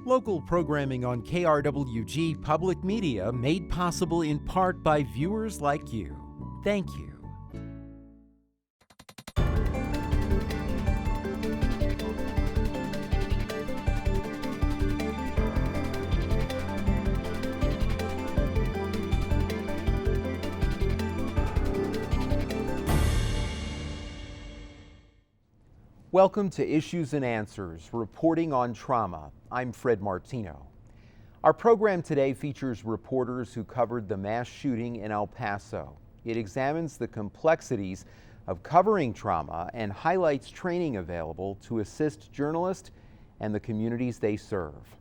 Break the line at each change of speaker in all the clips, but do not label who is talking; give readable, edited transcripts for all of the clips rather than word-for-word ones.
Local programming on KRWG Public Media made possible in part by viewers like you. Thank you. Welcome to Issues and Answers, reporting on trauma. I'm Fred Martino. Our program today features reporters who covered the mass shooting in El Paso. It examines the complexities of covering trauma and highlights training available to assist journalists and the communities they serve.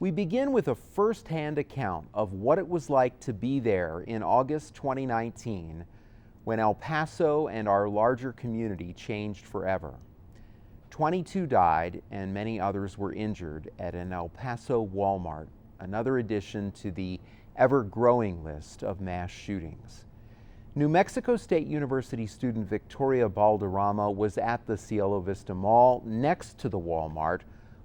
We begin with a first-hand account of what it was like to be there in August 2019 when El Paso and our larger community changed forever. 22 died and many others were injured at an El Paso Walmart, another addition to the ever-growing list of mass shootings. New Mexico State University student Victoria Balderrama was at the Cielo Vista Mall next to the Walmart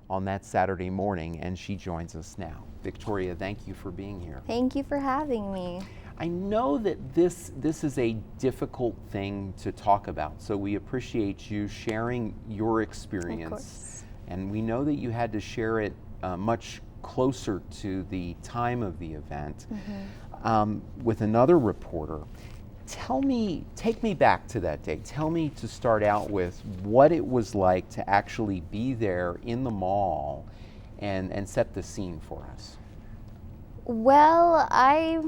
on that Saturday morning, and she joins us now. Victoria, thank you for being here.
Thank you for having me.
I know that this is a difficult thing to talk about, so we appreciate you sharing your experience.
Of course.
And we know that you had to share it much closer to the time of the event with another reporter. Take me back to that day. Tell me, to start out with, what it was like to actually be there in the mall and set the scene for us.
Well, I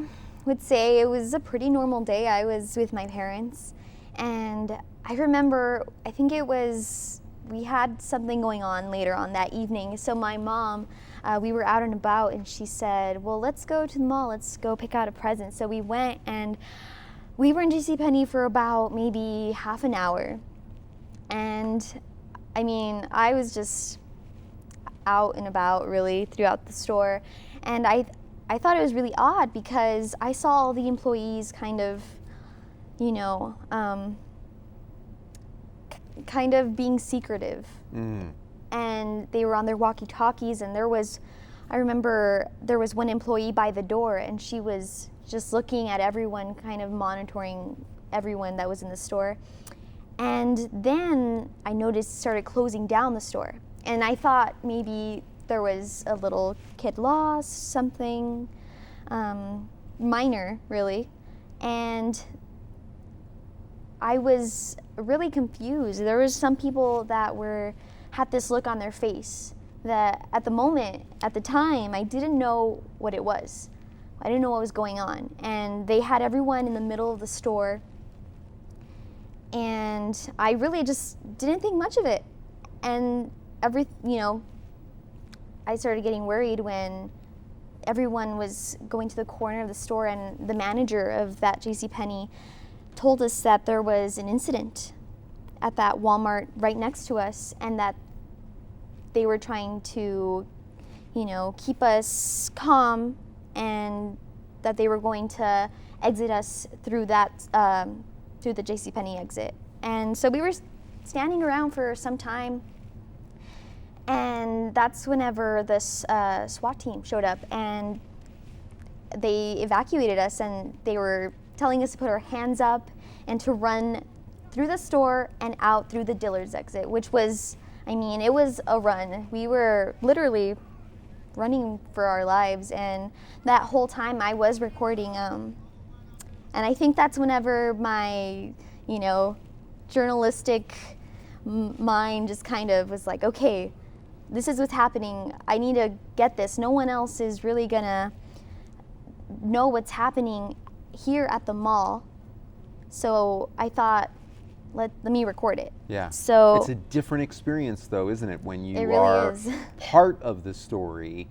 would say it was a pretty normal day. I was with my parents, and I remember, I think we had something going on later on that evening. So my mom, we were out and about, and she said, well, let's go to the mall, let's go pick out a present. So we went, and we were in JCPenney for about maybe half an hour. And I mean, I was just out and about really throughout the store. And I thought it was really odd because I saw all the employees kind of, kind of being secretive. And they were on their walkie-talkies, and I remember there was one employee by the door, and she was just looking at everyone, kind of monitoring everyone that was in the store. And then I noticed it started closing down the store. And I thought maybe there was a little kid lost, something minor, really. And I was really confused. There was some people that had this look on their face that at the time, I didn't know what it was. I didn't know what was going on. And they had everyone in the middle of the store. And I really just didn't think much of it. And I started getting worried when everyone was going to the corner of the store, and the manager of that JCPenney told us that there was an incident at that Walmart right next to us, and that they were trying to, keep us calm, and that they were going to exit us through through the JCPenney exit. And so we were standing around for some time. And that's whenever this SWAT team showed up, and they evacuated us, and they were telling us to put our hands up and to run through the store and out through the Dillard's exit, which was, it was a run. We were literally running for our lives, and that whole time I was recording. And I think that's whenever my, journalistic mind just kind of was like, okay, this is what's happening. I need to get this. No one else is really gonna know what's happening here at the mall. So I thought, let me record it.
Yeah.
So
it's a different experience, though, isn't it? When you
really
are
is.
part of the story,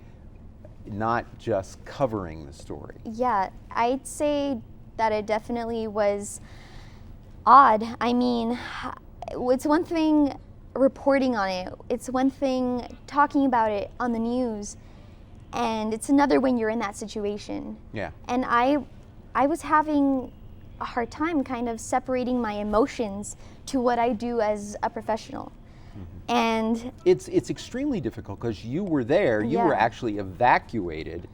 not just covering the story.
Yeah, I'd say that it definitely was odd. It's one thing reporting on it. It's one thing talking about it on the news, and it's another when you're in that situation.
Yeah.
And I was having a hard time kind of separating my emotions to what I do as a professional. And
it's extremely difficult because you were there, you were actually evacuated.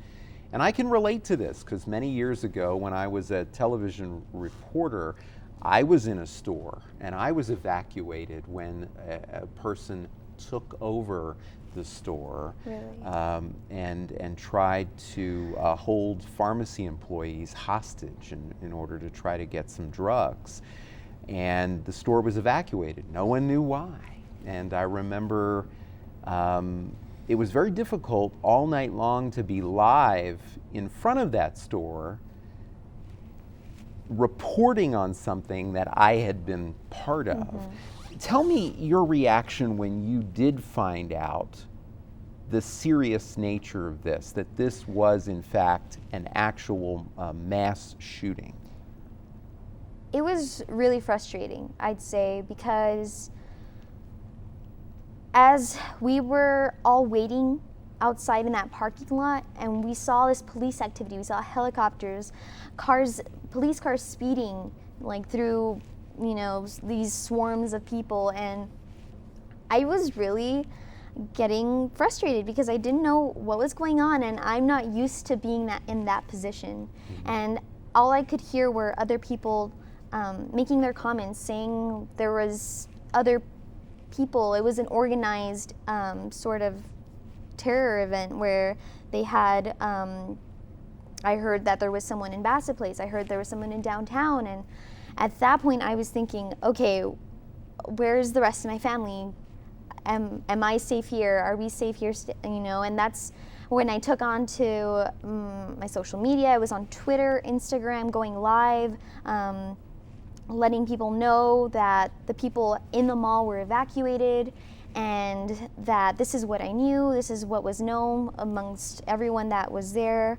And I can relate to this because many years ago when I was a television reporter, I was in a store and I was evacuated when a person took over the store.
Really?
And tried to hold pharmacy employees hostage in order to try to get some drugs. And the store was evacuated. No one knew why. And I remember it was very difficult all night long to be live in front of that store reporting on something that I had been part of. Tell me your reaction when you did find out the serious nature of this, that this was in fact an actual mass shooting.
It was really frustrating, I'd say, because as we were all waiting outside in that parking lot and we saw this police activity, we saw helicopters, cars, police cars speeding like through, you know, these swarms of people, and I was really getting frustrated because I didn't know what was going on and I'm not used to being in that position. And all I could hear were other people making their comments, saying there was other people. It was an organized sort of terror event where they had, I heard that there was someone in Bassett Place, I heard there was someone in downtown, and at that point I was thinking, okay, where's the rest of my family? Am I safe here? Are we safe here? You know, and that's when I took on to my social media. I was on Twitter, Instagram, going live, letting people know that the people in the mall were evacuated and that this is what I knew, this is what was known amongst everyone that was there.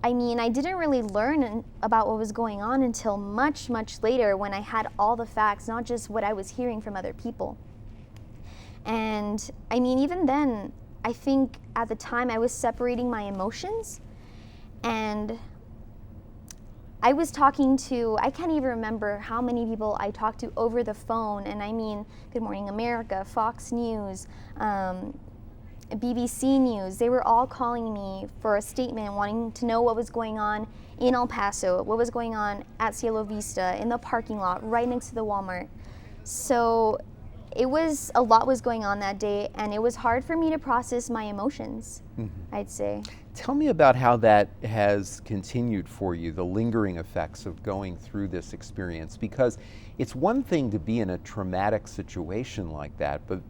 I mean, I didn't really learn about what was going on until much, much later when I had all the facts, not just what I was hearing from other people. And I mean, even then, I think at the time I was separating my emotions, and I was talking to, I can't even remember how many people I talked to over the phone, and I mean, Good Morning America, Fox News, BBC News. They were all calling me for a statement, wanting to know what was going on in El Paso, what was going on at Cielo Vista, in the parking lot, right next to the Walmart. So a lot was going on that day, and it was hard for me to process my emotions, I'd say.
Tell me about how that has continued for you, the lingering effects of going through this experience, because it's one thing to be in a traumatic situation like that, but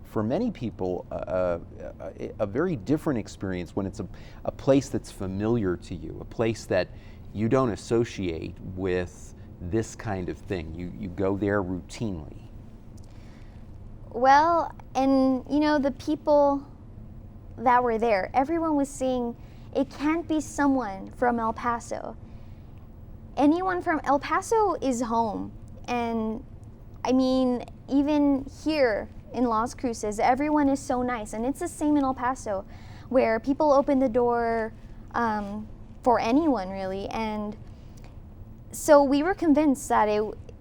for many people, a very different experience when it's a place that's familiar to you, a place that you don't associate with this kind of thing. You go there routinely.
Well, and you know, the people that were there, everyone was saying, it can't be someone from El Paso. Anyone from El Paso is home. And I mean, even here in Las Cruces, everyone is so nice. And it's the same in El Paso, where people open the door for anyone, really. And so we were convinced that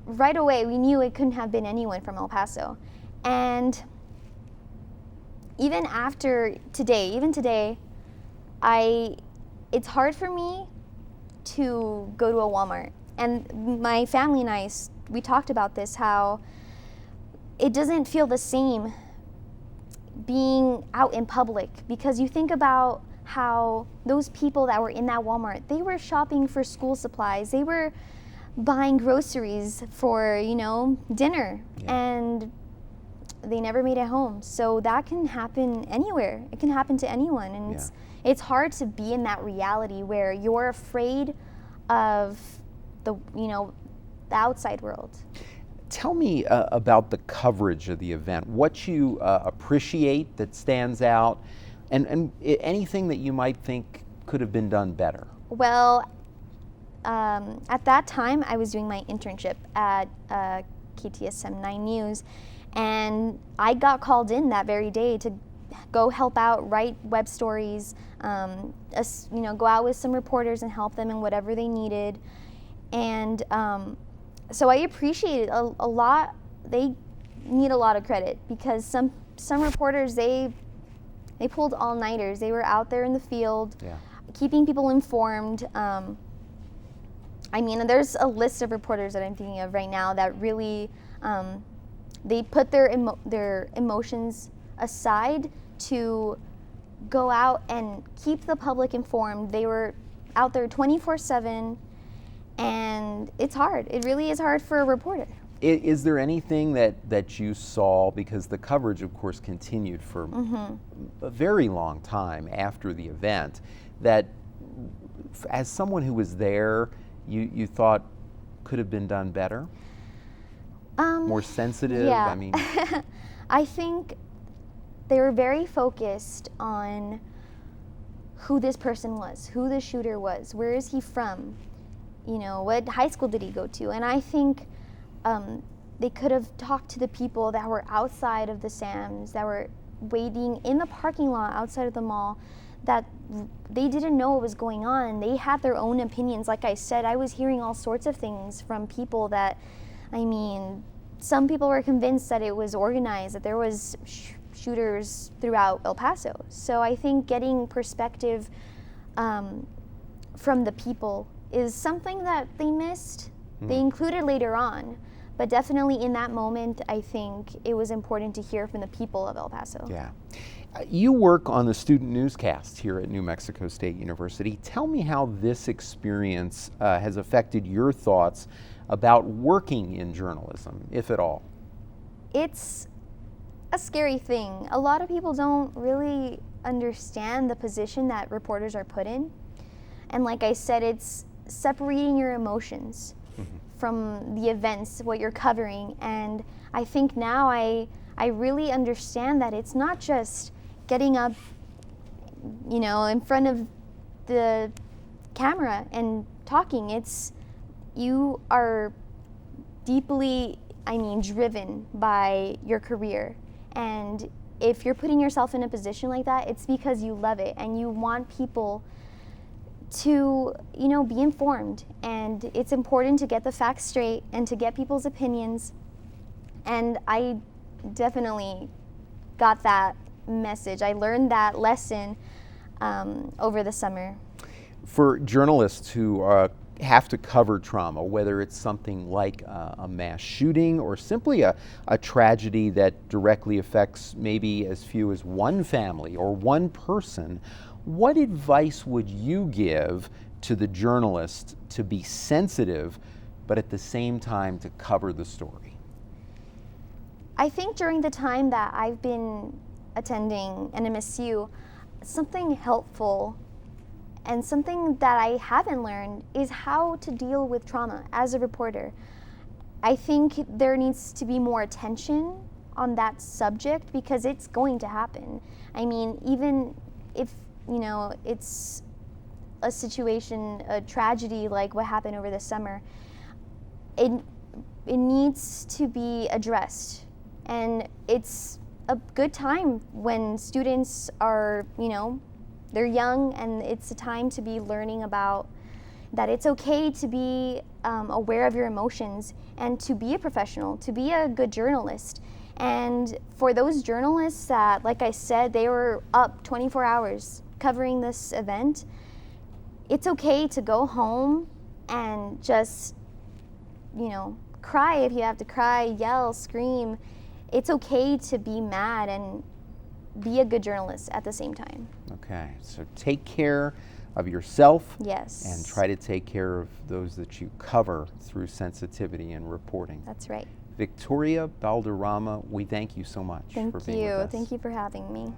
right away, we knew it couldn't have been anyone from El Paso. And even today, it's hard for me to go to a Walmart. And my family and I, we talked about this, how it doesn't feel the same being out in public, because you think about how those people that were in that Walmart, they were shopping for school supplies, they were buying groceries for, you know, dinner, and they never made it home. So that can happen anywhere. It can happen to anyone, and it's hard to be in that reality where you're afraid of the outside world.
Tell me about the coverage of the event, what you appreciate that stands out, and anything that you might think could have been done better.
Well, at that time, I was doing my internship at KTSM 9 News, and I got called in that very day to go help out, write web stories, go out with some reporters and help them in whatever they needed. And so I appreciated a lot. They need a lot of credit, because some reporters, they pulled all-nighters. They were out there in the field, keeping people informed. I mean, there's a list of reporters that I'm thinking of right now that really, they put their emotions aside to go out and keep the public informed. They were out there 24/7, and it's hard. It really is hard for a reporter.
Is there anything that you saw, because the coverage, of course, continued for a very long time after the event, that as someone who was there, you thought could have been done better? More sensitive?
Yeah.
I mean,
I think they were very focused on who this person was, who the shooter was, where is he from, you know, what high school did he go to? And I think they could have talked to the people that were outside of the Sam's, that were waiting in the parking lot outside of the mall, that they didn't know what was going on, and they had their own opinions. Like I said, I was hearing all sorts of things from people that, I mean, some people were convinced that it was organized, that there was shooters throughout El Paso. So I think getting perspective from the people is something that they missed. They included later on, but definitely in that moment, I think it was important to hear from the people of El Paso.
Yeah. You work on the student newscast here at New Mexico State University. Tell me how this experience has affected your thoughts about working in journalism, if at all.
It's a scary thing. A lot of people don't really understand the position that reporters are put in. And like I said, it's separating your emotions from the events, what you're covering. And I think now I really understand that it's not just getting up, you know, in front of the camera and talking. It's, you are deeply, I mean, driven by your career. And if you're putting yourself in a position like that, it's because you love it and you want people to, you know, be informed. And it's important to get the facts straight and to get people's opinions. And I definitely got that message. I learned that lesson over the summer.
For journalists who have to cover trauma, whether it's something like a mass shooting or simply a tragedy that directly affects maybe as few as one family or one person, what advice would you give to the journalist to be sensitive, but at the same time to cover the story?
I think during the time that I've been attending an MSU, something helpful and something that I haven't learned is how to deal with trauma as a reporter. I think there needs to be more attention on that subject because it's going to happen. I mean, even if, you know, it's a situation, a tragedy like what happened over the summer, it needs to be addressed. And it's a good time when students are, you know, they're young, and it's a time to be learning about that it's okay to be aware of your emotions and to be a professional, to be a good journalist. And for those journalists that, like I said, they were up 24 hours covering this event, it's okay to go home and just, you know, cry if you have to cry, yell, scream. It's okay to be mad and be a good journalist at the same time.
Okay, so take care of yourself.
Yes.
And try to take care of those that you cover through sensitivity and reporting.
That's right.
Victoria Balderrama, we thank you so much for being with us.
Thank you for having me.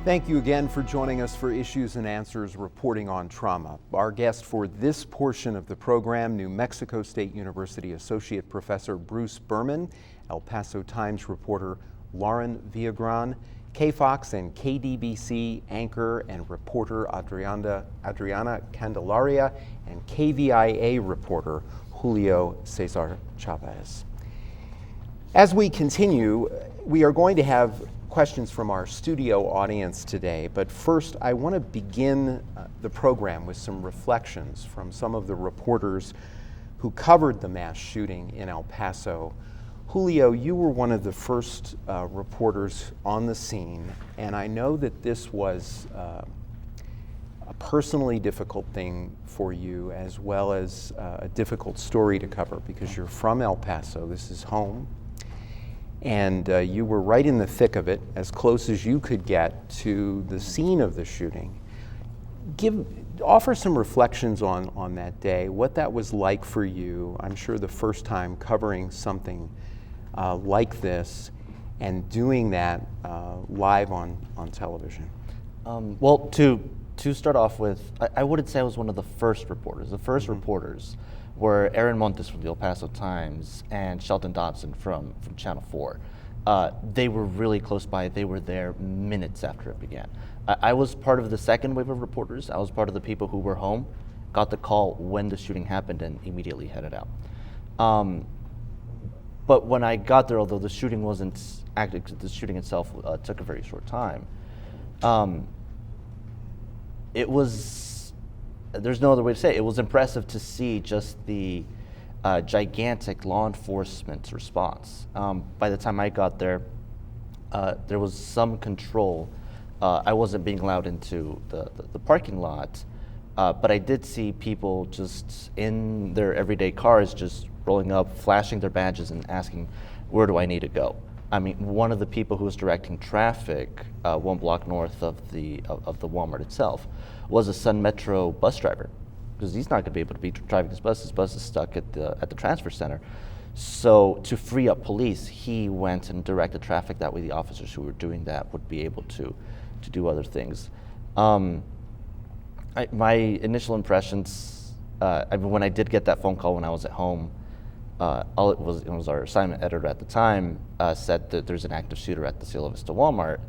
Thank you again for joining us for Issues and Answers Reporting on Trauma. Our guest for this portion of the program, New Mexico State University Associate Professor Bruce Berman, El Paso Times reporter Lauren Villagran, KFOX and KDBC anchor and reporter Adriana Candelaria, and KVIA reporter Julio-César Chávez. As we continue, we are going to have questions from our studio audience today, but first I want to begin the program with some reflections from some of the reporters who covered the mass shooting in El Paso. Julio, you were one of the first reporters on the scene, and I know that this was a personally difficult thing for you, as well as a difficult story to cover, because you're from El Paso, this is home, and you were right in the thick of it, as close as you could get to the scene of the shooting. Offer some reflections on that day, what that was like for you. I'm sure the first time covering something like this and doing that live on television.
Well, to start off with, I wouldn't say I was one of the first reporters. The first reporters were Aaron Montes from the El Paso Times and Shelton Dodson from Channel 4. They were really close by. They were there minutes after it began. I was part of the second wave of reporters. I was part of the people who were home, got the call when the shooting happened, and immediately headed out. But when I got there, although the shooting wasn't active, the shooting itself took a very short time. It was, there's no other way to say it. It was impressive to see just the gigantic law enforcement response. By the time I got there, there was some control. I wasn't being allowed into the parking lot, but I did see people just in their everyday cars just rolling up, flashing their badges and asking, where do I need to go? I mean, one of the people who was directing traffic 1 block north of the Walmart itself was a Sun Metro bus driver, because he's not going to be able to be driving his bus. His bus is stuck at the transfer center. So to free up police, he went and directed traffic. That way the officers who were doing that would be able to do other things. My initial impressions, when I did get that phone call when I was at home, it was our assignment editor at the time said that there's an active shooter at the Cielo Vista Walmart.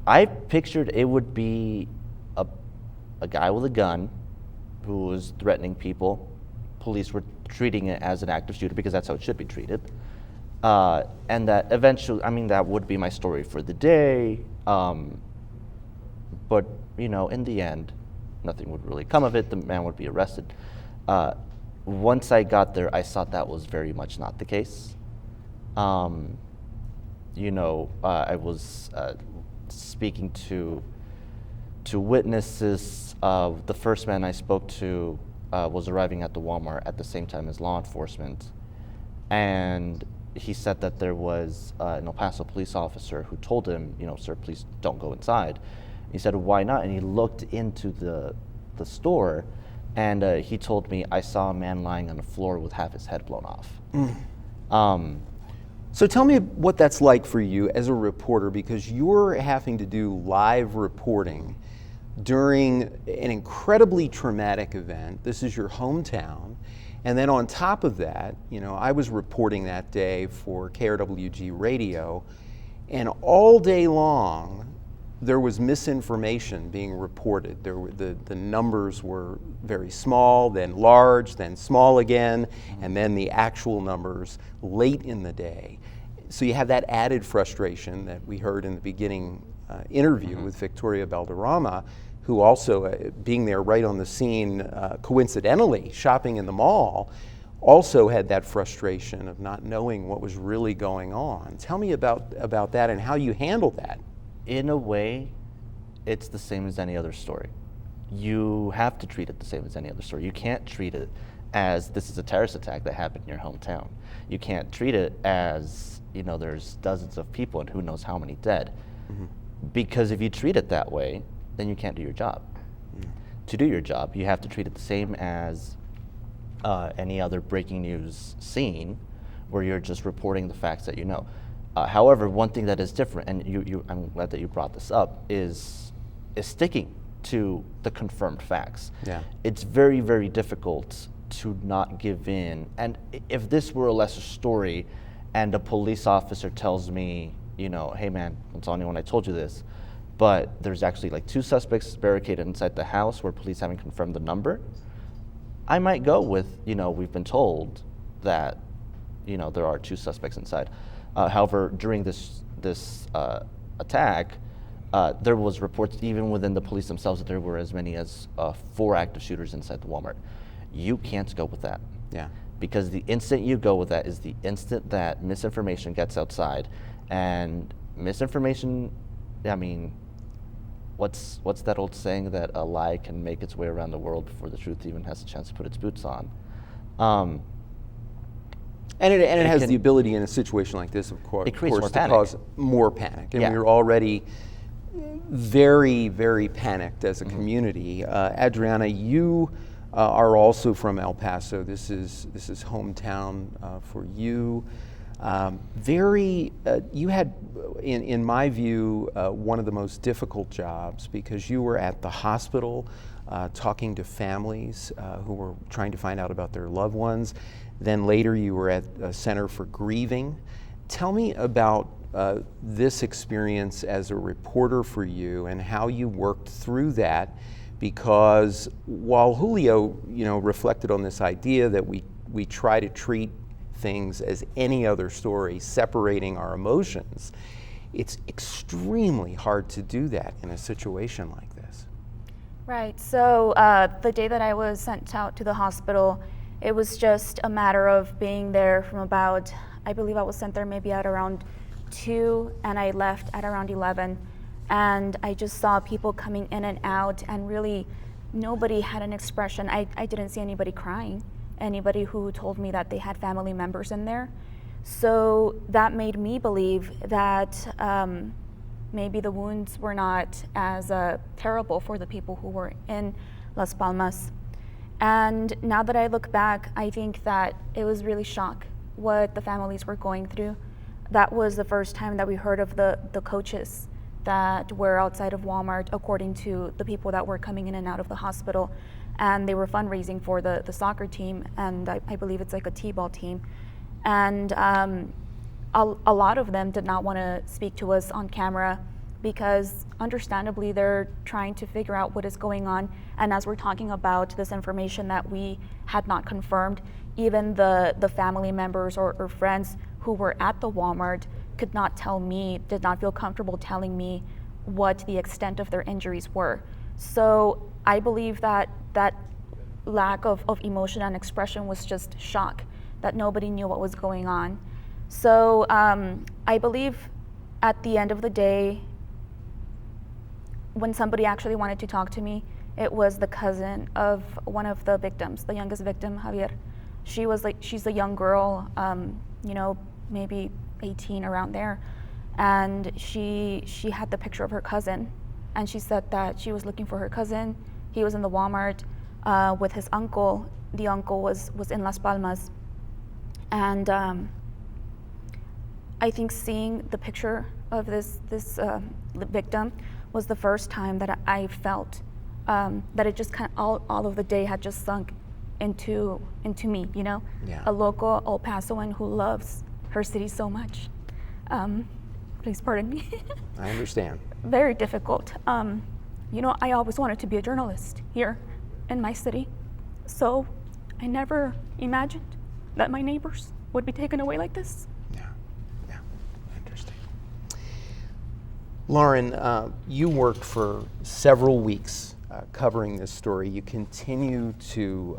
I pictured it would be a guy with a gun who was threatening people. Police were treating it as an active shooter because that's how it should be treated. And that eventually, that would be my story for the day. But, in the end, nothing would really come of it. The man would be arrested. Once I got there, I saw that was very much not the case. I was speaking to witnesses. The first man I spoke to was arriving at the Walmart at the same time as law enforcement. And he said that there was an El Paso police officer who told him, sir, please don't go inside. He said, why not? And he looked into the store, and he told me, I saw a man lying on the floor with half his head blown off.
So tell me what that's like for you as a reporter, because you're having to do live reporting during an incredibly traumatic event. This is your hometown. And then on top of that, I was reporting that day for KRWG radio, and all day long, there was misinformation being reported. The numbers were very small, then large, then small again, and then the actual numbers late in the day. So you have that added frustration that we heard in the beginning interview with Victoria Valderrama, who also, being there right on the scene, coincidentally shopping in the mall, also had that frustration of not knowing what was really going on. Tell me about that and how you handled that.
In a way, it's the same as any other story. You have to treat it the same as any other story. You can't treat it as this is a terrorist attack that happened in your hometown. You can't treat it as, there's dozens of people and who knows how many dead. Because if you treat it that way, then you can't do your job. To do your job, you have to treat it the same as any other breaking news scene where you're just reporting the facts that you know. However, one thing that is different, and I'm glad that you brought this up, is sticking to the confirmed facts. Yeah. It's very, very difficult to not give in. And if this were a lesser story and a police officer tells me, hey man, don't tell anyone I told you this, but there's actually like 2 suspects barricaded inside the house where police haven't confirmed the number, I might go with, we've been told that, there are 2 suspects inside. However, during this this attack, there was reports even within the police themselves that there were as many as 4 active shooters inside the Walmart. You can't go with that.
Yeah.
Because the instant you go with that is the instant that misinformation gets outside. And misinformation, I mean, what's that old saying that a lie can make its way around the world before the truth even has a chance to put its boots on?
And it has the ability in a situation like this, of course, to cause more panic. And we're already very, very panicked as a community. Adriana, you are also from El Paso. This is hometown for you. You had, in my view, one of the most difficult jobs, because you were at the hospital talking to families who were trying to find out about their loved ones. Then later you were at a center for grieving. Tell me about this experience as a reporter for you and how you worked through that, because while Julio, reflected on this idea that we try to treat things as any other story, separating our emotions, it's extremely hard to do that in a situation like this.
Right, so the day that I was sent out to the hospital, it was just a matter of being there from about, I believe I was sent there maybe at around 2 and I left at around 11. And I just saw people coming in and out, and really nobody had an expression. I didn't see anybody crying, anybody who told me that they had family members in there. So that made me believe that maybe the wounds were not as terrible for the people who were in Las Palmas. And now that I look back, I think that it was really shock what the families were going through. That was the first time that we heard of the coaches that were outside of Walmart, according to the people that were coming in and out of the hospital. And they were fundraising for the soccer team, and I believe it's like a t-ball team. And a lot of them did not want to speak to us on camera, because understandably they're trying to figure out what is going on. And as we're talking about this information that we had not confirmed, even the family members or friends who were at the Walmart could not tell me, did not feel comfortable telling me what the extent of their injuries were. So I believe that lack of emotion and expression was just shock, that nobody knew what was going on. So I believe at the end of the day, when somebody actually wanted to talk to me, it was the cousin of one of the victims, the youngest victim, Javier. She's a young girl, maybe 18, around there. And she had the picture of her cousin. And she said that she was looking for her cousin. He was in the Walmart with his uncle. The uncle was in Las Palmas. And I think seeing the picture of this victim was the first time that I felt that it just kind of all of the day had just sunk into me,
Yeah.
A local El Pasoan who loves her city so much. Please pardon me.
I understand.
Very difficult. I always wanted to be a journalist here in my city, so I never imagined that my neighbors would be taken away like this.
Yeah, interesting. Lauren, you worked for several weeks covering this story. You continue to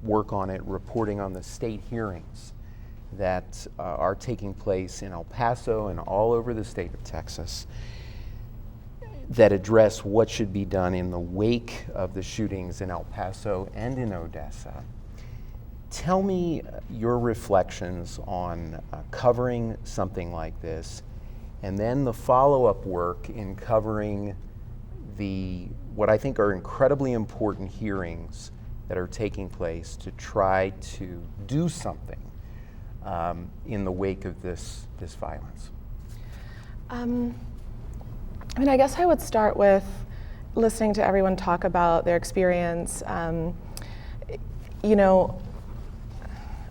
work on it, reporting on the state hearings that are taking place in El Paso and all over the state of Texas that address what should be done in the wake of the shootings in El Paso and in Odessa. Tell me your reflections on covering something like this, and then the follow-up work in covering what I think are incredibly important hearings that are taking place to try to do something in the wake of this violence.
I guess I would start with listening to everyone talk about their experience. I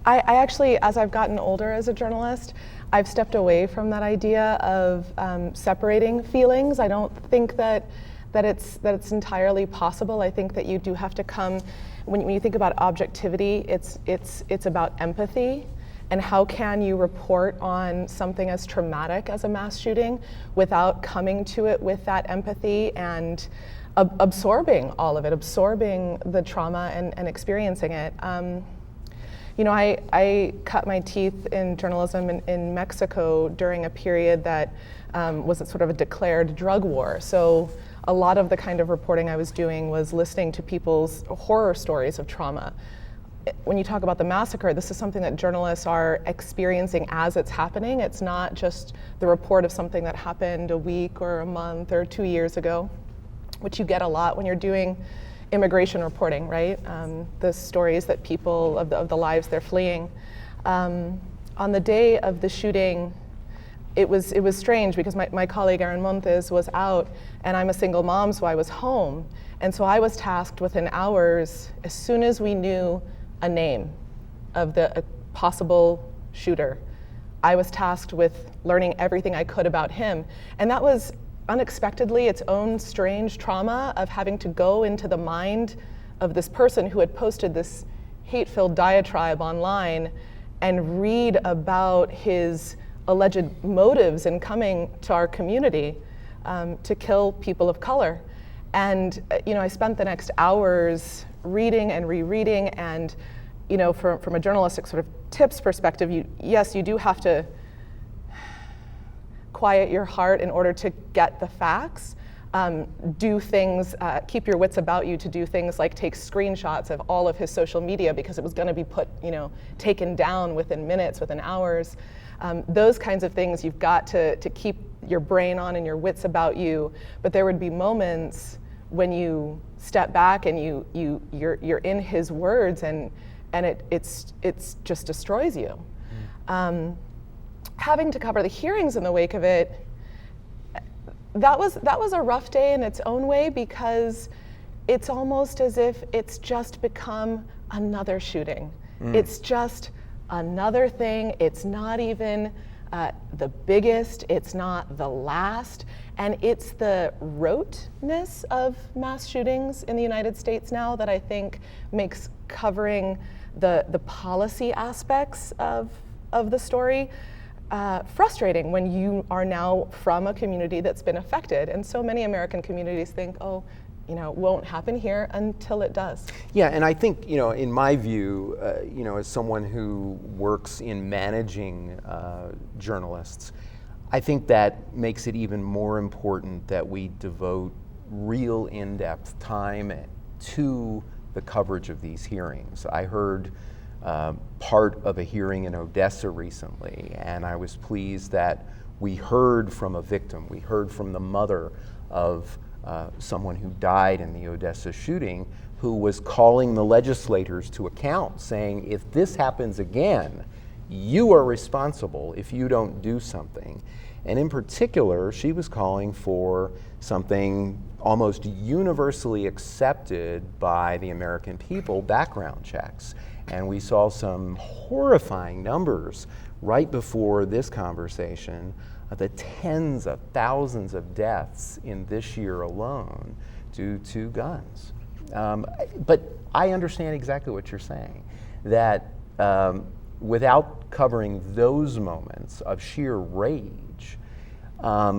actually, as I've gotten older as a journalist, I've stepped away from that idea of separating feelings. I don't think that it's entirely possible. I think that you do have to come, when you think about objectivity, it's about empathy. And how can you report on something as traumatic as a mass shooting without coming to it with that empathy and absorbing all of it, absorbing the trauma and experiencing it. You know, I cut my teeth in journalism in Mexico during a period that was sort of a declared drug war. So a lot of the kind of reporting I was doing was listening to people's horror stories of trauma. When you talk about the massacre, this is something that journalists are experiencing as it's happening. It's not just the report of something that happened a week or a month or 2 years ago, which you get a lot when you're doing immigration reporting, right? The stories that people, of the lives they're fleeing. On the day of the shooting, it was strange because my colleague Erin Montes was out and I'm a single mom, so I was home. And so I was tasked within hours, as soon as we knew a name of the possible shooter, I was tasked with learning everything I could about him. And that was unexpectedly its own strange trauma of having to go into the mind of this person who had posted this hate-filled diatribe online and read about his alleged motives in coming to our community to kill people of color. And you know, I spent the next hours reading and rereading, and you know, from a journalistic sort of tips perspective, you do have to quiet your heart in order to get the facts. Do things, keep your wits about you to do things like take screenshots of all of his social media because it was going to be taken down within minutes, within hours. Those kinds of things you've got to keep your brain on and your wits about you. But there would be moments when you step back and you're in his words and it's just destroys you. Having to cover the hearings in the wake of it, that was a rough day in its own way because it's almost as if it's just become another shooting. It's just another thing. It's not even the biggest, it's not the last, and it's the roteness of mass shootings in the United States now that I think makes covering the policy aspects of the story frustrating when you are now from a community that's been affected. And so many American communities think, oh, you know, it won't happen here until it does.
Yeah, and I think, you know, in my view, you know, as someone who works in managing journalists, I think that makes it even more important that we devote real in-depth time to the coverage of these hearings. I heard part of a hearing in Odessa recently, and I was pleased that we heard from a victim. We heard from the mother of someone who died in the Odessa shooting, who was calling the legislators to account, saying, if this happens again, you are responsible if you don't do something. And in particular, she was calling for something almost universally accepted by the American people, background checks. And we saw some horrifying numbers right before this conversation of the tens of thousands of deaths in this year alone due to guns. But I understand exactly what you're saying, that without covering those moments of sheer rage,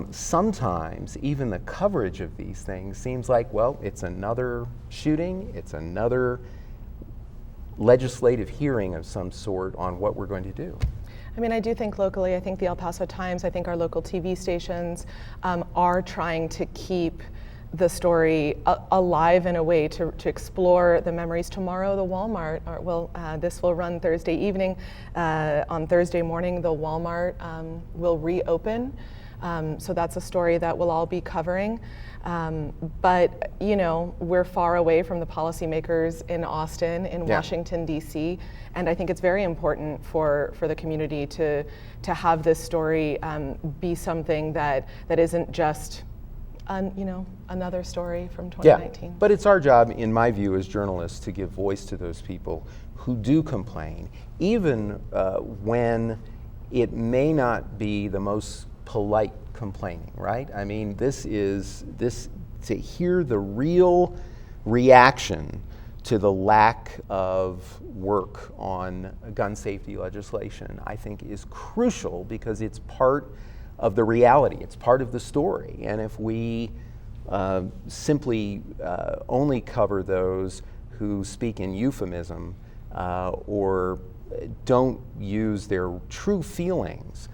sometimes even the coverage of these things seems like, well, it's another shooting, it's another legislative hearing of some sort on what we're going to do.
I mean, I do think locally, I think the El Paso Times, I think our local TV stations are trying to keep the story alive in a way to explore the memories. Tomorrow, the Walmart, this will run Thursday evening. On Thursday morning, the Walmart will reopen. So that's a story that we'll all be covering. But, you know, we're far away from the policymakers in Austin, in Washington, D.C., and I think it's very important for the community to have this story be something that isn't just, another story from 2019.
Yeah, but it's our job, in my view, as journalists, to give voice to those people who do complain, even when it may not be the most polite complaining, right? I mean, to hear the real reaction to the lack of work on gun safety legislation, I think is crucial because it's part of the reality, it's part of the story. And if we simply only cover those who speak in euphemism or don't use their true feelings,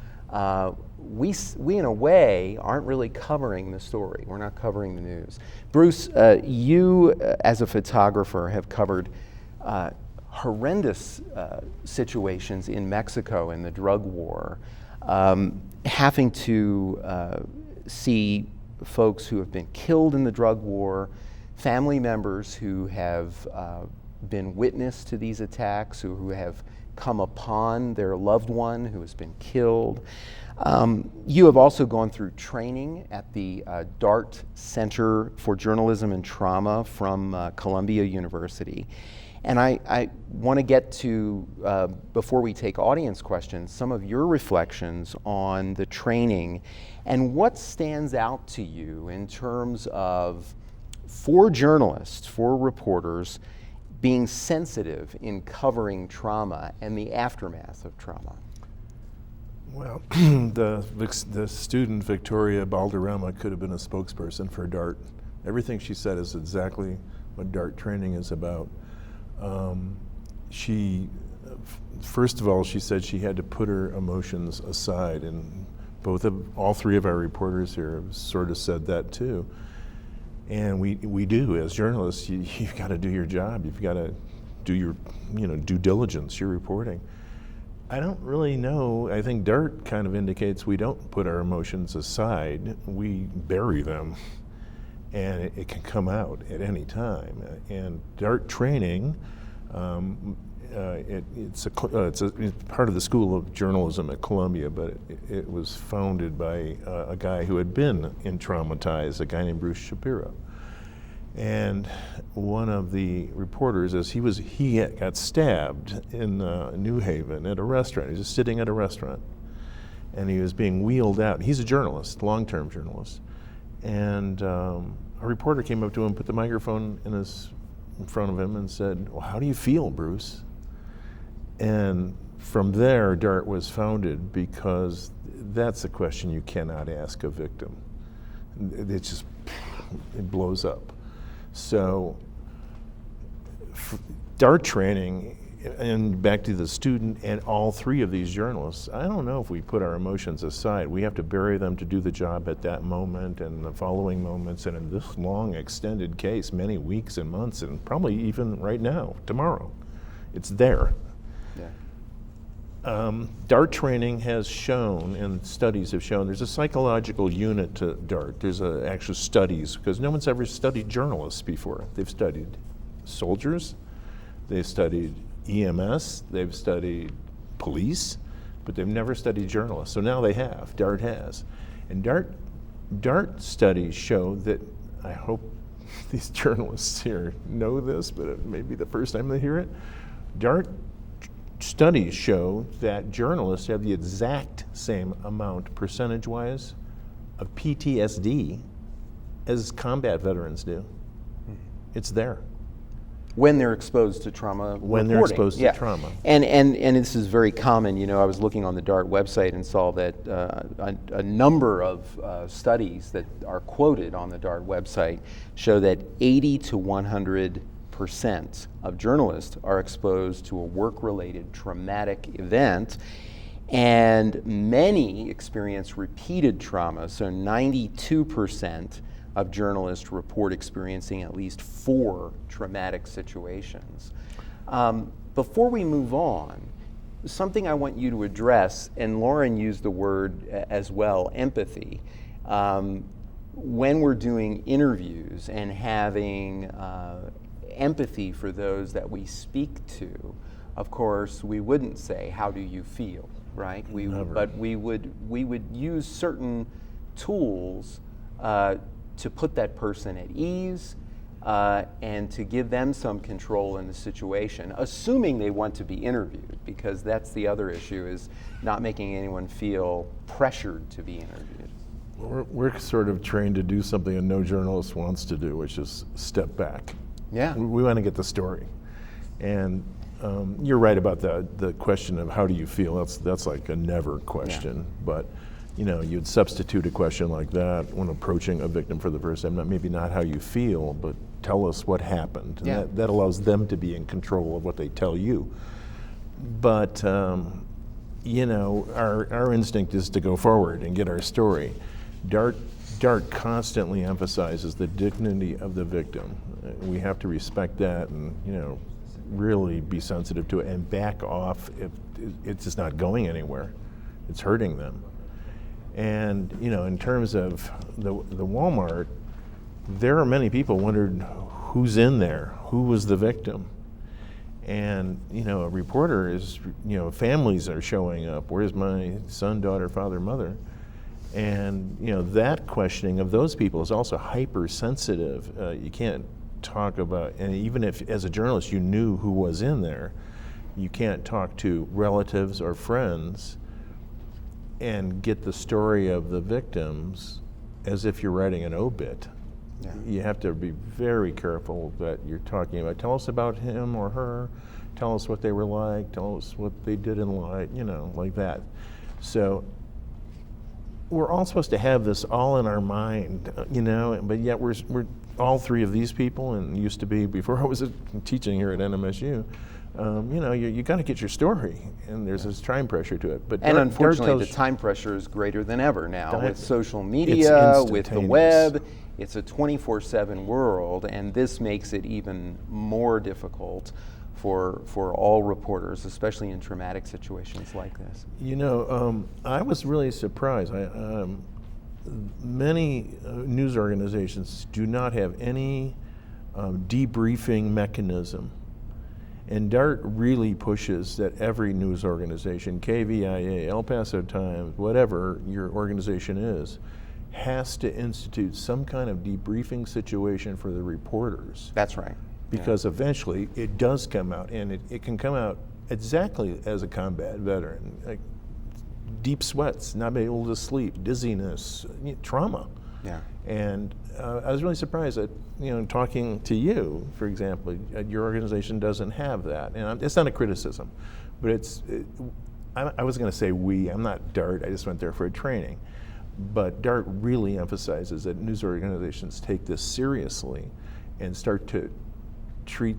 we in a way aren't really covering the story. We're not covering the news. Bruce, you as a photographer have covered horrendous situations in Mexico in the drug war, having to see folks who have been killed in the drug war, family members who have been witness to these attacks, who have come upon their loved one who has been killed. You have also gone through training at the DART Center for Journalism and Trauma from Columbia University. And I want to get to, before we take audience questions, some of your reflections on the training and what stands out to you in terms of, for journalists, for reporters, being sensitive in covering trauma and the aftermath of trauma.
Well, the student Victoria Balderrama could have been a spokesperson for DART. Everything she said is exactly what DART training is about. First of all, she said she had to put her emotions aside, and all three of our reporters here have sort of said that too. And we do, as journalists, you've got to do your job. You've got to do your due diligence, your reporting. I don't really know. I think DART kind of indicates we don't put our emotions aside. We bury them, and it can come out at any time. And DART training, it's part of the School of Journalism at Columbia, but it was founded by a guy who had been traumatized, a guy named Bruce Shapiro. And one of the reporters, he got stabbed in New Haven at a restaurant. He was just sitting at a restaurant, and he was being wheeled out. He's a journalist, long-term journalist. And a reporter came up to him, put the microphone in front of him and said, "Well, how do you feel, Bruce?" And from there, DART was founded because that's a question you cannot ask a victim. It blows up. So DART training, and back to the student and all three of these journalists, I don't know if we put our emotions aside. We have to bury them to do the job at that moment and the following moments, and in this long extended case, many weeks and months, and probably even right now, tomorrow. It's there. DART training has shown, and studies have shown, there's a psychological unit to DART. There's actual studies, because no one's ever studied journalists before. They've studied soldiers, they've studied EMS, they've studied police, but they've never studied journalists. So now they have, DART has. And DART studies show that, I hope these journalists here know this, but it may be the first time they hear it. DART studies show that journalists have the exact same amount, percentage-wise, of PTSD as combat veterans do. It's there.
When they're exposed to trauma
When
reporting.
they're exposed to trauma.
And this is very common. I was looking on the DART website and saw that a number of studies that are quoted on the DART website show that 80 to 100% of journalists are exposed to a work-related traumatic event, and many experience repeated trauma. So 92% of journalists report experiencing at least 4 traumatic situations. Before we move on, something I want you to address, and Lauren used the word as well, empathy. When we're doing interviews and having empathy for those that we speak to, of course, we wouldn't say, "How do you feel?" Right? But we would use certain tools to put that person at ease and to give them some control in the situation, assuming they want to be interviewed, because that's the other issue, is not making anyone feel pressured to be interviewed.
We're sort of trained to do something that no journalist wants to do, which is step back
Yeah.
We want to get the story. And you're right about the question of how do you feel. That's like a never question. But you'd substitute a question like that when approaching a victim for the first time. Maybe not how you feel, but tell us what happened. And that allows them to be in control of what they tell you. But our instinct is to go forward and get our story. DART constantly emphasizes the dignity of the victim. We have to respect that and really be sensitive to it and back off if it's just not going anywhere. It's hurting them. And in terms of the Walmart, there are many people wondered who's in there, who was the victim. And a reporter is, families are showing up. Where's my son, daughter, father, mother? And that questioning of those people is also hypersensitive. You can't talk about, and even if as a journalist you knew who was in there, you can't talk to relatives or friends and get the story of the victims as if you're writing an obit. Yeah. You have to be very careful that you're talking about, tell us about him or her, tell us what they were like, tell us what they did in life, like that. So we're all supposed to have this all in our mind, but yet we're all three of these people, and used to be before I was teaching here at NMSU, you got to get your story, and there's this time pressure to it. But
unfortunately, the time pressure is greater than ever now with social media, with the web. It's a 24/7 world, and this makes it even more difficult for all reporters, especially in traumatic situations like this.
I was really surprised. Many news organizations do not have any debriefing mechanism. And DART really pushes that every news organization, KVIA, El Paso Times, whatever your organization is, has to institute some kind of debriefing situation for the reporters.
That's right.
Because eventually it does come out, and it can come out exactly as a combat veteran. Like deep sweats, not being able to sleep, dizziness, trauma.
Yeah. And
I was really surprised that, talking to you, for example, your organization doesn't have that. And it's not a criticism, but I was going to say I'm not DART, I just went there for a training. But DART really emphasizes that news organizations take this seriously and start to treat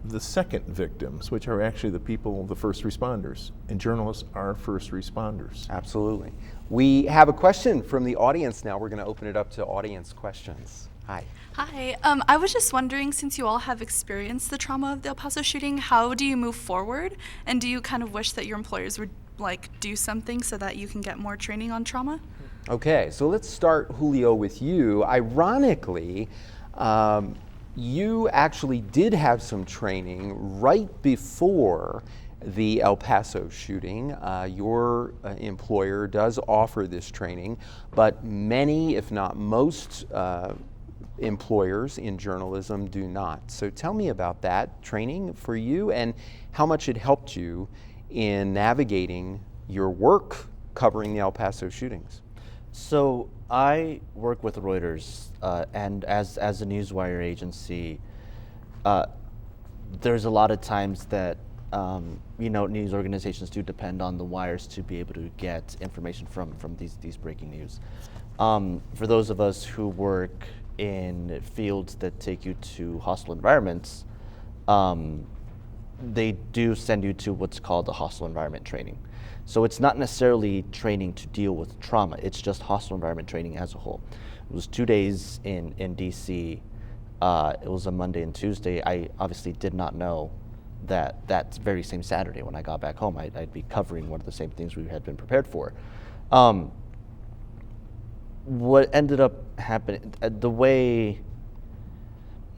the second victims, which are actually the people, the first responders. And journalists are first responders.
Absolutely. We have a question from the audience now. We're going to open it up to audience questions. Hi.
Hi. I was just wondering, since you all have experienced the trauma of the El Paso shooting, how do you move forward? And do you kind of wish that your employers would do something so that you can get more training on trauma?
Okay, so let's start, Julio, with you. Ironically, you actually did have some training right before the El Paso shooting. Your employer does offer this training, but many, if not most, employers in journalism do not. So tell me about that training for you and how much it helped you in navigating your work covering the El Paso shootings.
So I work with Reuters, and as a newswire agency, there's a lot of times that news organizations do depend on the wires to be able to get information from these breaking news. For those of us who work in fields that take you to hostile environments, they do send you to what's called the hostile environment training. So it's not necessarily training to deal with trauma, it's just hostile environment training as a whole. It was 2 days in DC. It was a Monday and Tuesday. I obviously did not know that very same Saturday when I got back home, I'd be covering one of the same things we had been prepared for. What ended up happening,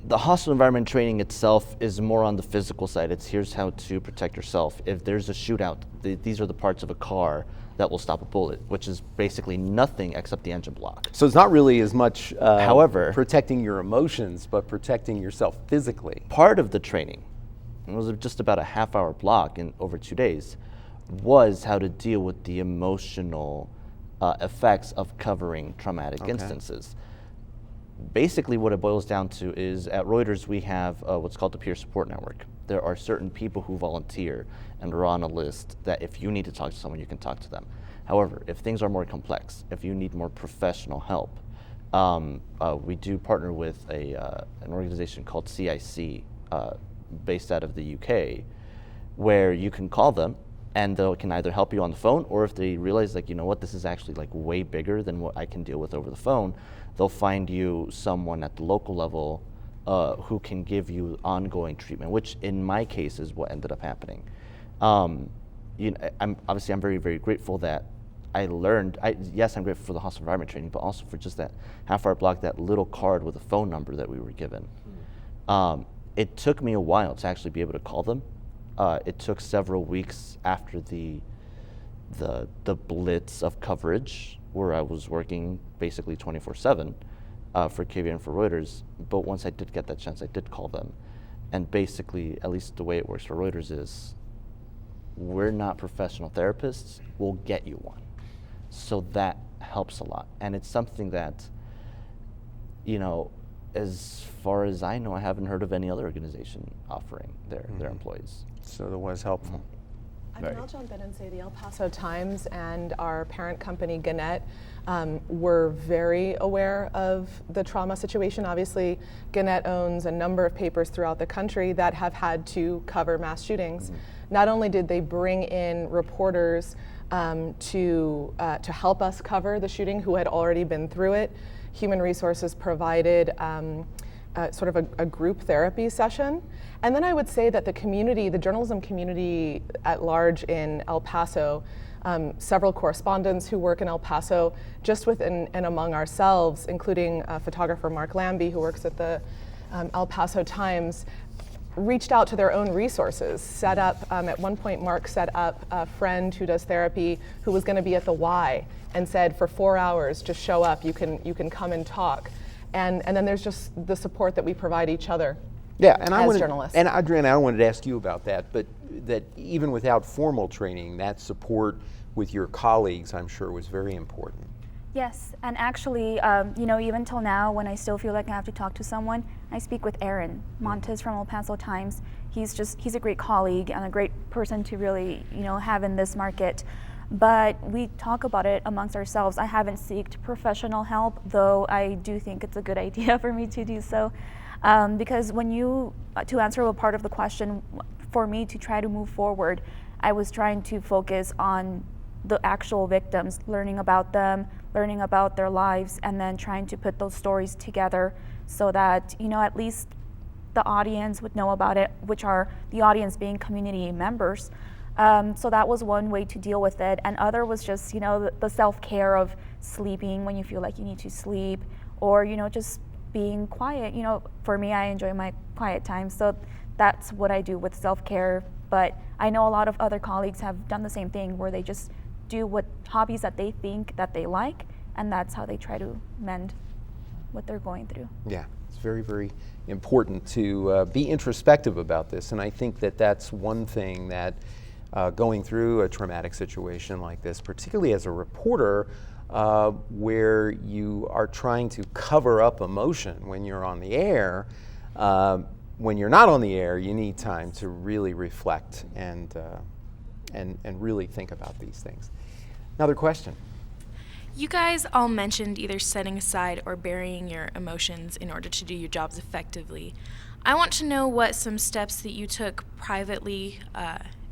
the hostile environment training itself is more on the physical side. It's here's how to protect yourself. If there's a shootout, these are the parts of a car that will stop a bullet, which is basically nothing except the engine block.
So it's not really as much
however,
protecting your emotions, but protecting yourself physically.
Part of the training, it was just about a half-hour block over 2 days, was how to deal with the emotional effects of covering traumatic instances. basically what it boils down to is at Reuters we have what's called the peer support network. There are certain people who volunteer and are on a list that if you need to talk to someone, you can talk to them. However, if things are more complex, if you need more professional help, we do partner with an organization called CIC, based out of the UK, where you can call them and they can either help you on the phone, or if they realize, like, you know what, this is actually like way bigger than what I can deal with over the phone, they'll find you someone at the local level who can give you ongoing treatment, which in my case is what ended up happening. You know, I'm very, very grateful that I learned, yes, I'm grateful for the hostile environment training, but also for just that half-hour block, that little card with a phone number that we were given. It took me a while to actually be able to call them. It took several weeks after the blitz of coverage, where I was working basically 24/7 for KVIA and for Reuters. But once I did get that chance, I did call them. And basically, at least the way it works for Reuters is, we're not professional therapists, we'll get you one. So that helps a lot. And it's something that, you know, as far as I know, I haven't heard of any other organization offering their employees.
So that was helpful.
I mean, I'll jump in and say the El Paso Times and our parent company, Gannett, were very aware of the trauma situation. Obviously, Gannett owns a number of papers throughout the country that have had to cover mass shootings. Not only did they bring in reporters to help us cover the shooting who had already been through it, Human Resources provided sort of a group therapy session. And then I would say that the community, the journalism community at large in El Paso, several correspondents who work in El Paso, just within and among ourselves, including photographer Mark Lambie, who works at the El Paso Times, reached out to their own resources, set up, at one point Mark set up a friend who does therapy who was going to be at the Y, and said, for 4 hours, just show up, you can come and talk. And then there's just the support that we provide each other.
Yeah, and
as journalists.
And Adriana, I wanted to ask you about that, but that even without formal training, that support with your colleagues, I'm sure, was very important.
Yes, and actually, you know, even till now, when I still feel like I have to talk to someone, I speak with Aaron Montes from El Paso Times. He's a great colleague and a great person to really, you know, have in this market. But we talk about it amongst ourselves. I haven't sought professional help, though I do think it's a good idea for me to do so. Because to answer a part of the question, for me to try to move forward, I was trying to focus on the actual victims, learning about them, learning about their lives, and then trying to put those stories together so that, you know, at least the audience would know about it, which are the audience being community members. So that was one way to deal with it. And other was just, you know, the self-care of sleeping when you feel like you need to sleep, or, you know, just being quiet. You know, for me, I enjoy my quiet time. So that's what I do with self-care. But I know a lot of other colleagues have done the same thing, where they just do what hobbies that they think that they like, and that's how they try to mend what they're going through.
Yeah, it's very, very important to be introspective about this. And I think that that's one thing that going through a traumatic situation like this, particularly as a reporter, where you are trying to cover up emotion when you're on the air. When you're not on the air, you need time to really reflect and really think about these things. Another question.
You guys all mentioned either setting aside or burying your emotions in order to do your jobs effectively. I want to know what some steps that you took privately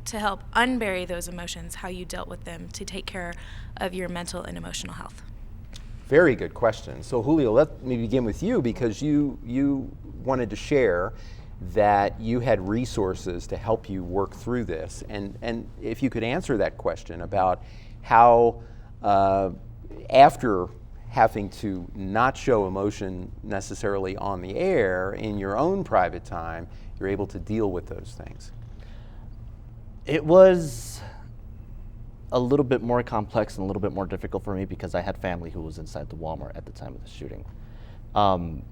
to help unbury those emotions, how you dealt with them to take care of your mental and emotional health.
Very good question. So Julio, let me begin with you, because you wanted to share that you had resources to help you work through this. And if you could answer that question about how after having to not show emotion necessarily on the air, in your own private time, you're able to deal with those things.
It was a little bit more complex and a little bit more difficult for me because I had family who was inside the Walmart at the time of the shooting.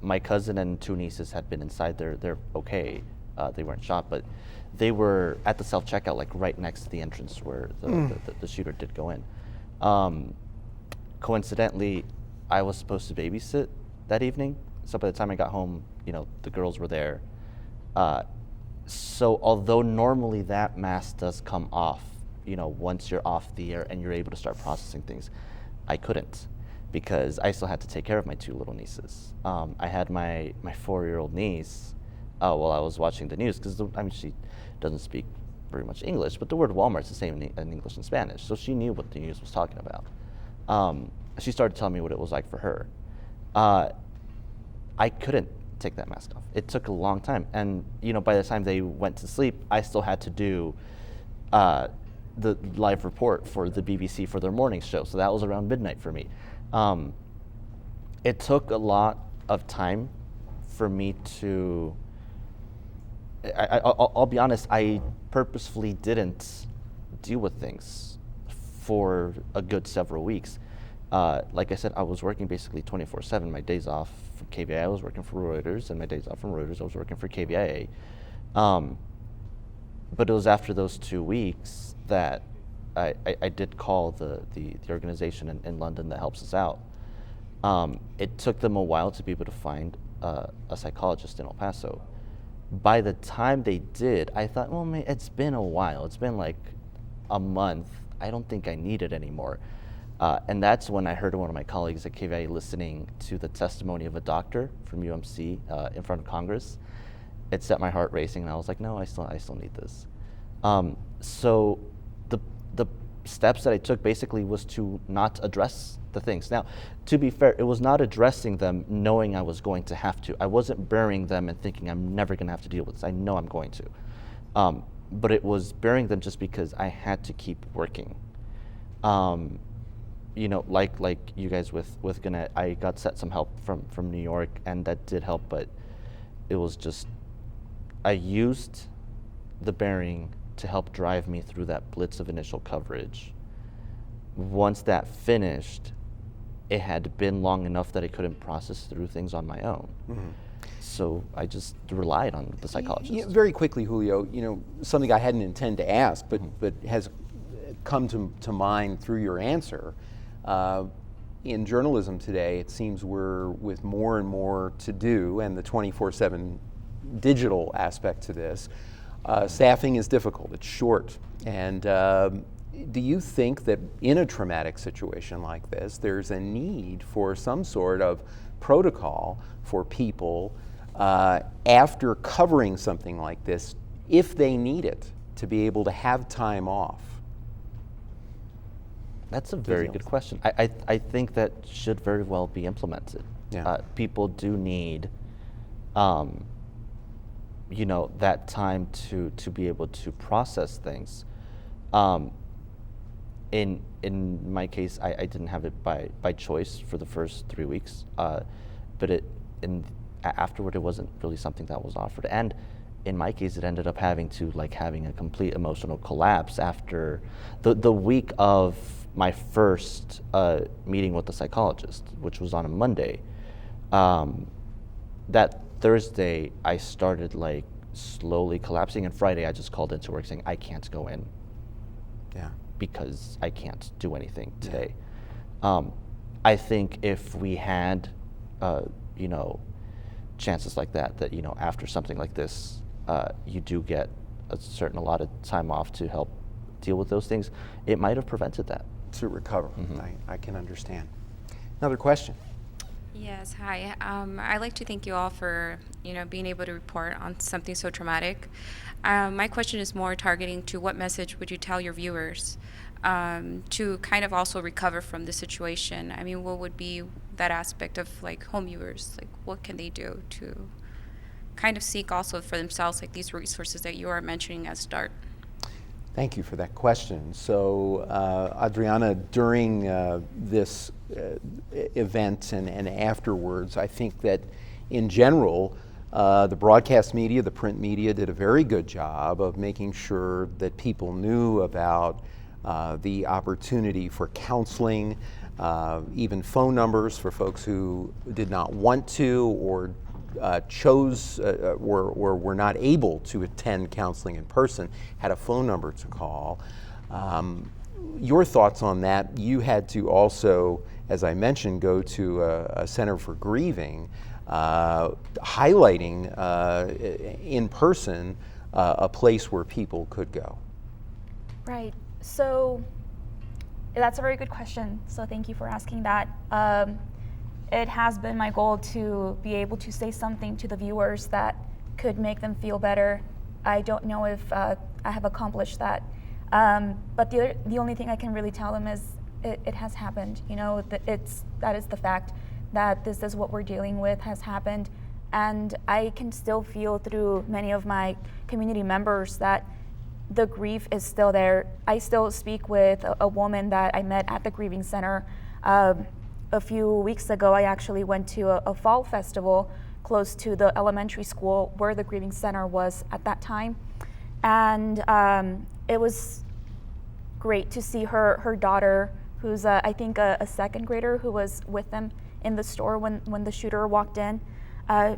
My cousin and two nieces had been inside there. They're okay. They weren't shot, but they were at the self-checkout, like right next to the entrance where the shooter did go in. Coincidentally, I was supposed to babysit that evening, So by the time I got home, the girls were there. So although normally that mask does come off, once you're off the air and you're able to start processing things, I couldn't, because I still had to take care of my 2 little nieces. I had my 4-year-old niece while I was watching the news, because she doesn't speak very much English, but the word Walmart's the same in English and Spanish, so she knew what the news was talking about. She started telling me what it was like for her. I couldn't take that mask off. It took a long time, and by the time they went to sleep, I still had to do the live report for the BBC for their morning show, so that was around midnight for me. It took a lot of time for me to, I'll be honest, I purposefully didn't deal with things for a good several weeks. Like I said, I was working basically 24/7. My days off from KVIA, I was working for Reuters, and my days off from Reuters, I was working for KVIA. But it was after those 2 weeks that I did call the organization in London that helps us out. It took them a while to be able to find a psychologist in El Paso. By the time they did, I thought, well, man, it's been a while. It's been like a month. I don't think I need it anymore. And that's when I heard one of my colleagues at KVIA listening to the testimony of a doctor from UMC in front of Congress. It set my heart racing, and I was like, no, I still need this. So the steps that I took basically was to not address the things. Now, to be fair, it was not addressing them knowing I was going to have to. I wasn't burying them and thinking I'm never going to have to deal with this. I know I'm going to. But it was burying them just because I had to keep working. Like you guys with Gannett, I got some help from New York, and that did help, but it was just, I used the burying to help drive me through that blitz of initial coverage. Once that finished, it had been long enough that I couldn't process through things on my own. Mm-hmm. So I just relied on the psychologist.
Yeah, very quickly, Julio, something I hadn't intended to ask, but has come to mind through your answer. In journalism today, it seems we're with more and more to do, and the 24/7 digital aspect to this. Staffing is difficult, it's short. And do you think that in a traumatic situation like this, there's a need for some sort of protocol for people after covering something like this, if they need it, to be able to have time off?
That's a very good question. I think that should very well be implemented. Yeah. People do need that time to be able to process things. In my case, I didn't have it by choice for the first 3 weeks, but afterward it wasn't really something that was offered. And in my case, it ended up having a complete emotional collapse after the week of my first meeting with the psychologist, which was on a Monday. That Thursday, I started slowly collapsing, and Friday I just called into work saying, I can't go in. Yeah. Because I can't do anything today. Yeah. I think if we had, chances like that, after something like this, you do get a lot of time off to help deal with those things, it might have prevented that.
To recover. Mm-hmm. I can understand. Another question.
Yes, hi. I'd like to thank you all for, being able to report on something so traumatic. My question is more targeting to what message would you tell your viewers to kind of also recover from the situation? I mean, what would be that aspect of home viewers? What can they do to kind of seek also for themselves these resources that you are mentioning at start?
Thank you for that question. So, Adriana, during this event and afterwards, I think that in general, the broadcast media, the print media did a very good job of making sure that people knew about the opportunity for counseling, even phone numbers for folks who did not want to or chose or were not able to attend counseling in person, had a phone number to call. Your thoughts on that? You had to also, as I mentioned, go to a center for grieving. highlighting in person a place where people could go?
Right. So that's a very good question. So thank you for asking that. It has been my goal to be able to say something to the viewers that could make them feel better. I don't know if I have accomplished that. But the only thing I can really tell them is it has happened. You know, that is the fact that this is what we're dealing with has happened. And I can still feel through many of my community members that the grief is still there. I still speak with a woman that I met at the grieving center. A few weeks ago, I actually went to a fall festival close to the elementary school where the grieving center was at that time. And it was great to see her daughter, who's I think a second grader, who was with them in the store when the shooter walked in.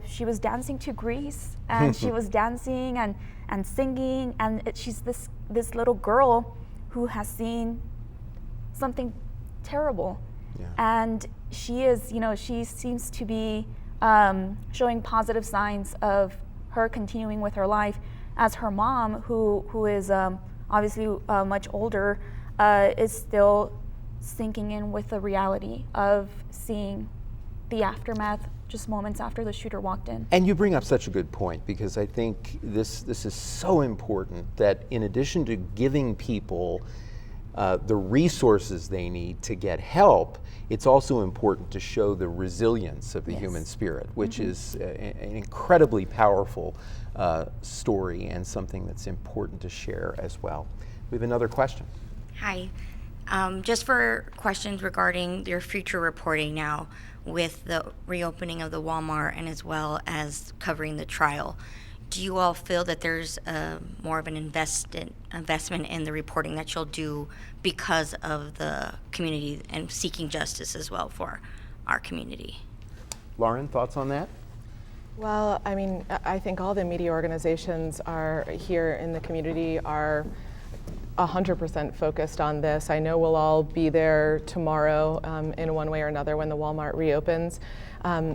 She was dancing to Grease, and she was dancing and singing, and she's this little girl who has seen something terrible. Yeah. And she seems to be showing positive signs of her continuing with her life, as her mom, who is obviously much older, is still sinking in with the reality of seeing the aftermath just moments after the shooter walked in.
And you bring up such a good point, because I think this is so important, that in addition to giving people the resources they need to get help, it's also important to show the resilience of the human spirit, which is an incredibly powerful story and something that's important to share as well. We have another question.
Hi. Just for questions regarding your future reporting now with the reopening of the Walmart and as well as covering the trial, do you all feel that there's more of an investment in the reporting that you'll do because of the community and seeking justice as well for our community?
Lauren, thoughts on that?
Well, I mean, I think all the media organizations are here in the community are 100% focused on this. I know we'll all be there tomorrow in one way or another when the Walmart reopens.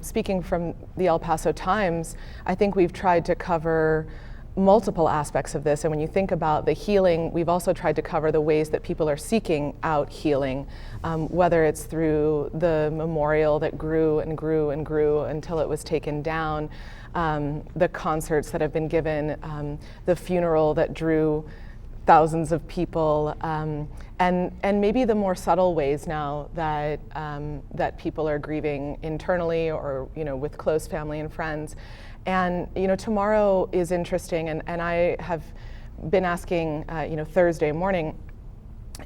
Speaking from the El Paso Times, I think we've tried to cover multiple aspects of this. And when you think about the healing, we've also tried to cover the ways that people are seeking out healing, whether it's through the memorial that grew and grew and grew until it was taken down, the concerts that have been given, the funeral that drew thousands of people, and maybe the more subtle ways now that that people are grieving internally or with close family and friends. And tomorrow is interesting, and I have been asking Thursday morning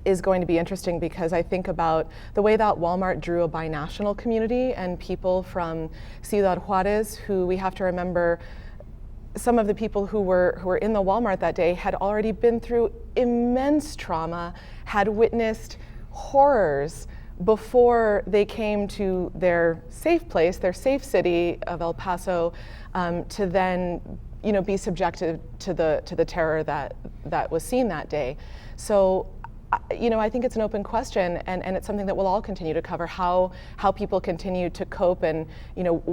is going to be interesting, because I think about the way that Walmart drew a binational community and people from Ciudad Juarez, who we have to remember, some of the people who were in the Walmart that day had already been through immense trauma, had witnessed horrors before they came to their safe place, their safe city of El Paso, to then be subjected to the terror that was seen that day. So I think it's an open question, and it's something that we'll all continue to cover, how people continue to cope, and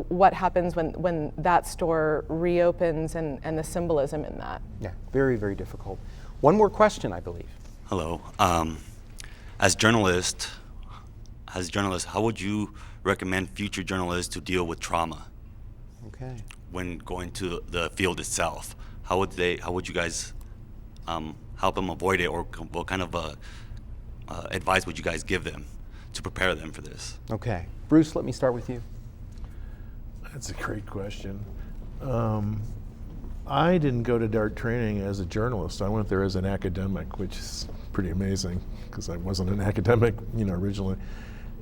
what happens when that store reopens, and the symbolism in that.
Yeah, very, very difficult. One more question, I believe.
Hello. As journalists, how would you recommend future journalists to deal with trauma?
Okay.
When going to the field itself, how would you guys help them avoid it, or what kind of advice would you guys give them to prepare them for this?
Okay. Bruce, let me start with you.
That's a great question. I didn't go to DART training as a journalist. I went there as an academic, which is pretty amazing, because I wasn't an academic, originally.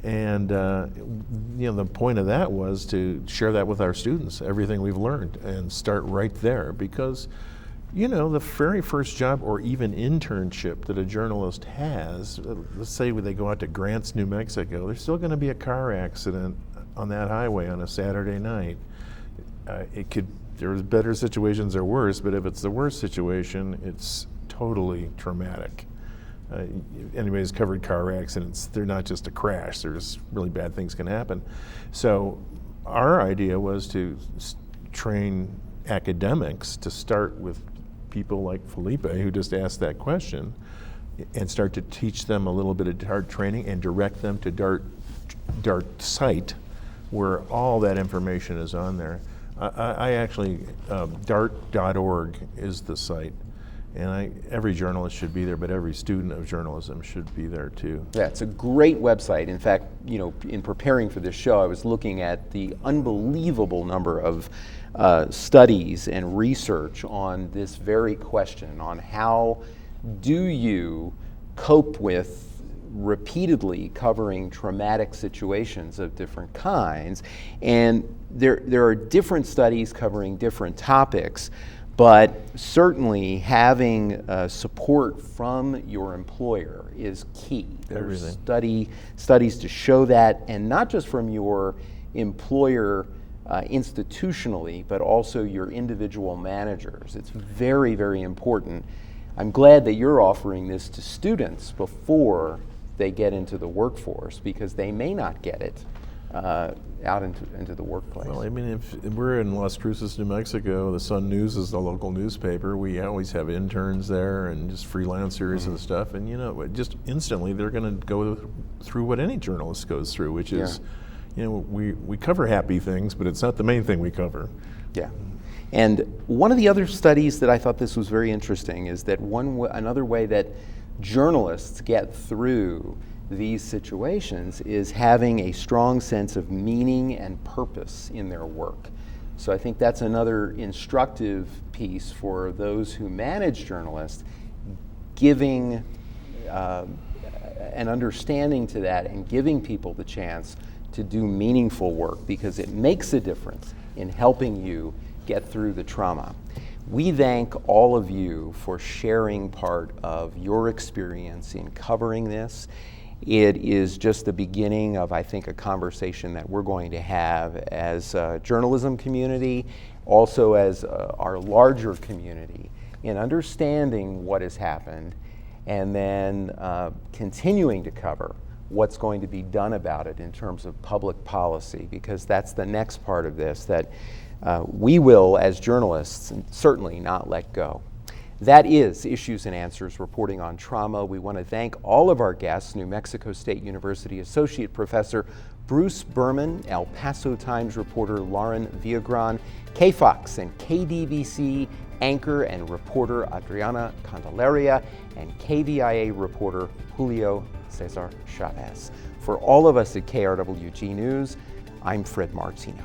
And the point of that was to share that with our students, everything we've learned, and start right there, because the very first job or even internship that a journalist has, let's say when they go out to Grants, New Mexico, there's still going to be a car accident on that highway on a Saturday night. There's better situations or worse, but if it's the worst situation, it's totally traumatic. Anybody who's covered car accidents, they're not just a crash, there's really bad things can happen. So our idea was to train academics to start with people like Felipe, who just asked that question, and start to teach them a little bit of DART training and direct them to DART site, where all that information is on there. I actually, DART.org is the site, and every journalist should be there, but every student of journalism should be there too.
Yeah, it's a great website. In fact, in preparing for this show, I was looking at the unbelievable number of studies and research on this very question, on how do you cope with repeatedly covering traumatic situations of different kinds. And there are different studies covering different topics, but certainly having support from your employer is key. There's studies to show that, and not just from your employer institutionally, but also your individual managers. It's very, very important. I'm glad that you're offering this to students before they get into the workforce, because they may not get it out into the workplace.
Well, I mean, if we're in Las Cruces, New Mexico, the Sun News is the local newspaper. We always have interns there and just freelancers and stuff, and just instantly they're going to go through what any journalist goes through, which is, we cover happy things, but it's not the main thing we cover.
Yeah. And one of the other studies that I thought this was very interesting is that another way that journalists get through these situations is having a strong sense of meaning and purpose in their work. So I think that's another instructive piece for those who manage journalists, giving an understanding to that and giving people the chance to do meaningful work, because it makes a difference in helping you get through the trauma. We thank all of you for sharing part of your experience in covering this. It is just the beginning of, I think, a conversation that we're going to have as a journalism community, also as our larger community, in understanding what has happened, and then continuing to cover what's going to be done about it in terms of public policy, because that's the next part of this that we will, as journalists, certainly not let go. That is Issues and Answers, reporting on trauma. We want to thank all of our guests: New Mexico State University Associate Professor Bruce Berman, El Paso Times reporter Lauren Villagran, KFOX and KDBC anchor and reporter Adriana Candelaria, and KVIA reporter Julio-César Chávez. For all of us at KRWG News, I'm Fred Martino.